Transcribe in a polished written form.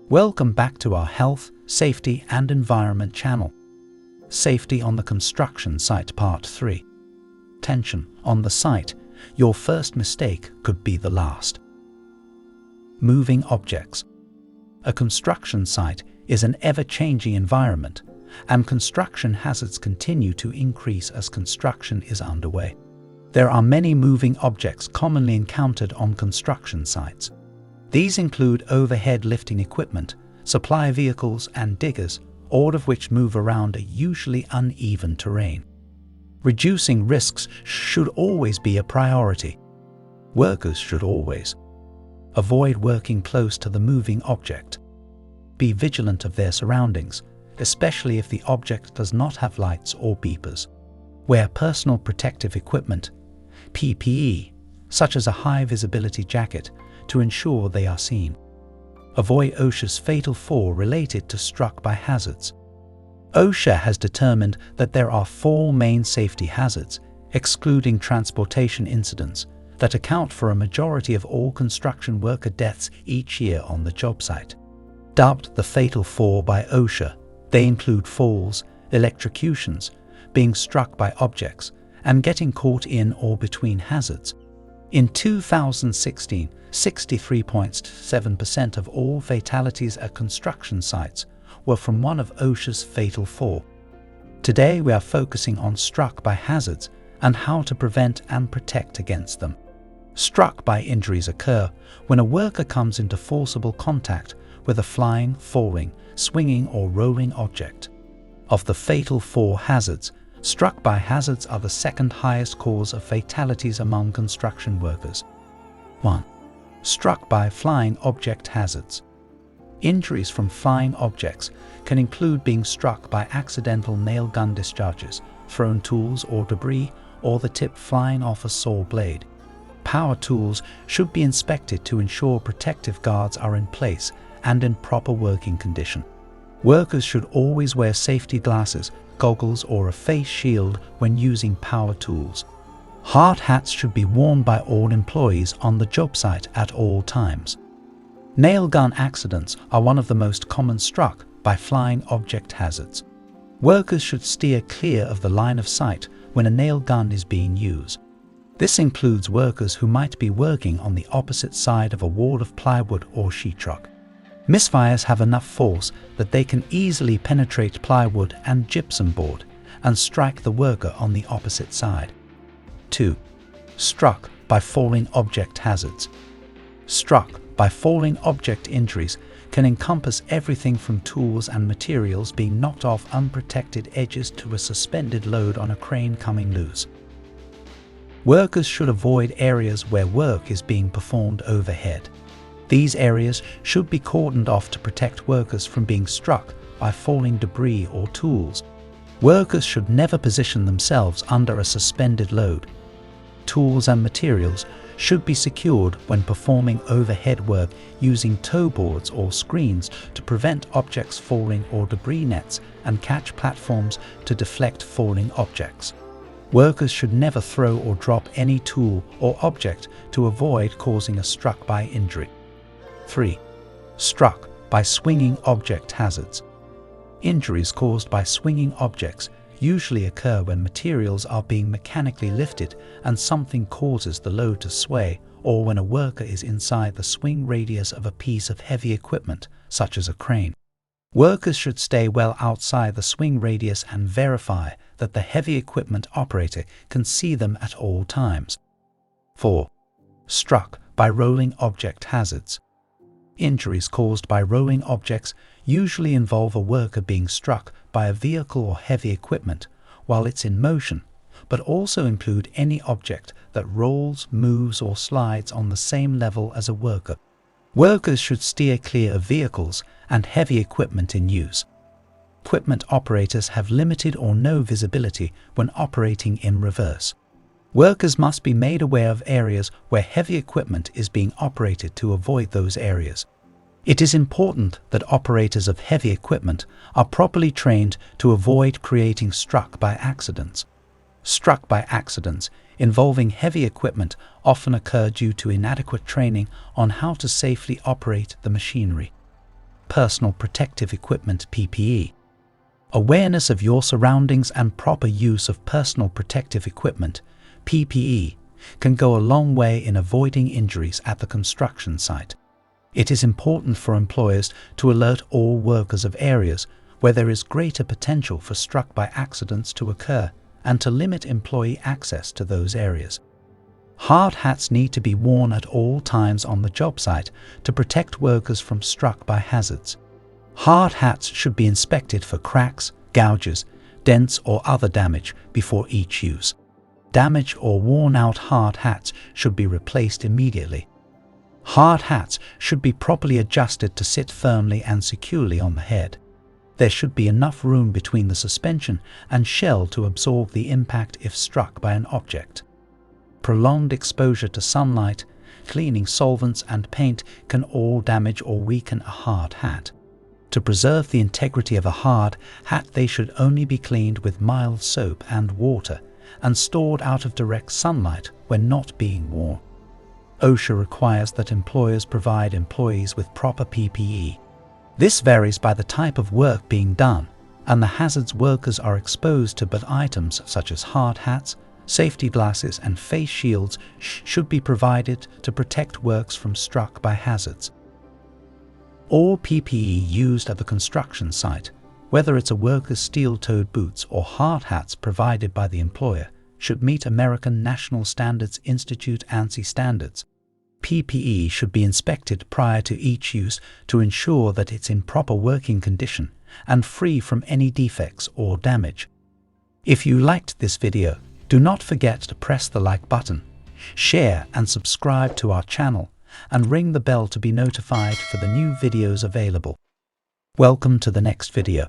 Welcome back to our Health, Safety and Environment channel. Safety on the construction site Part 3. Tension on the site. Your first mistake could be the last. Moving objects. A construction site is an ever-changing environment, and construction hazards continue to increase as construction is underway. There are many moving objects commonly encountered on construction sites. These include overhead lifting equipment, supply vehicles and diggers, all of which move around a usually uneven terrain. Reducing risks should always be a priority. Workers should always avoid working close to the moving object. Be vigilant of their surroundings, especially if the object does not have lights or beepers. Wear personal protective equipment, PPE, such as a high-visibility jacket, to ensure they are seen. Avoid OSHA's Fatal 4 related to struck by hazards. OSHA has determined that there are 4 main safety hazards, excluding transportation incidents, that account for a majority of all construction worker deaths each year on the job site. Dubbed the Fatal 4 by OSHA, they include falls, electrocutions, being struck by objects, and getting caught in or between hazards. In 2016, 63.7% of all fatalities at construction sites were from one of OSHA's Fatal 4. Today we are focusing on struck by hazards and how to prevent and protect against them. Struck by injuries occur when a worker comes into forcible contact with a flying, falling, swinging or rolling object. Of the Fatal 4 hazards, struck by hazards are the second highest cause of fatalities among construction workers. 1. Struck by flying object hazards. Injuries from flying objects can include being struck by accidental nail gun discharges, thrown tools or debris, or the tip flying off a saw blade. Power tools should be inspected to ensure protective guards are in place and in proper working condition. Workers should always wear safety glasses, goggles or a face shield when using power tools. Hard hats should be worn by all employees on the job site at all times. Nail gun accidents are one of the most common struck by flying object hazards. Workers should steer clear of the line of sight when a nail gun is being used. This includes workers who might be working on the opposite side of a wall of plywood or sheetrock. Misfires have enough force that they can easily penetrate plywood and gypsum board and strike the worker on the opposite side. 2. Struck by falling object hazards. Struck by falling object injuries can encompass everything from tools and materials being knocked off unprotected edges to a suspended load on a crane coming loose. Workers should avoid areas where work is being performed overhead. These areas should be cordoned off to protect workers from being struck by falling debris or tools. Workers should never position themselves under a suspended load. Tools and materials should be secured when performing overhead work using tow boards or screens to prevent objects falling or debris nets and catch platforms to deflect falling objects. Workers should never throw or drop any tool or object to avoid causing a struck by injury. 3. Struck by swinging object hazards. Injuries caused by swinging objects usually occur when materials are being mechanically lifted and something causes the load to sway, or when a worker is inside the swing radius of a piece of heavy equipment, such as a crane. Workers should stay well outside the swing radius and verify that the heavy equipment operator can see them at all times. 4. Struck by rolling object hazards. Injuries caused by rolling objects usually involve a worker being struck by a vehicle or heavy equipment while it's in motion, but also include any object that rolls, moves or slides on the same level as a worker. Workers should steer clear of vehicles and heavy equipment in use. Equipment operators have limited or no visibility when operating in reverse. Workers must be made aware of areas where heavy equipment is being operated to avoid those areas. It is important that operators of heavy equipment are properly trained to avoid creating struck by accidents. Struck by accidents involving heavy equipment often occur due to inadequate training on how to safely operate the machinery. personal protective equipment (PPE). Awareness of your surroundings and proper use of personal protective equipment (PPE) can go a long way in avoiding injuries at the construction site. It is important for employers to alert all workers of areas where there is greater potential for struck-by accidents to occur and to limit employee access to those areas. Hard hats need to be worn at all times on the job site to protect workers from struck-by hazards. Hard hats should be inspected for cracks, gouges, dents or other damage before each use. Damaged or worn-out hard hats should be replaced immediately. Hard hats should be properly adjusted to sit firmly and securely on the head. There should be enough room between the suspension and shell to absorb the impact if struck by an object. Prolonged exposure to sunlight, cleaning solvents and paint can all damage or weaken a hard hat. To preserve the integrity of a hard hat, they should only be cleaned with mild soap and water and stored out of direct sunlight when not being worn. OSHA requires that employers provide employees with proper PPE. This varies by the type of work being done and the hazards workers are exposed to, but items such as hard hats, safety glasses and face shields should be provided to protect workers from struck by hazards. All PPE used at the construction site, whether it's a worker's steel-toed boots or hard hats provided by the employer, should meet American National Standards Institute ANSI standards. PPE should be inspected prior to each use to ensure that it's in proper working condition and free from any defects or damage. If you liked this video, do not forget to press the like button, share and subscribe to our channel, and ring the bell to be notified for the new videos available. Welcome to the next video.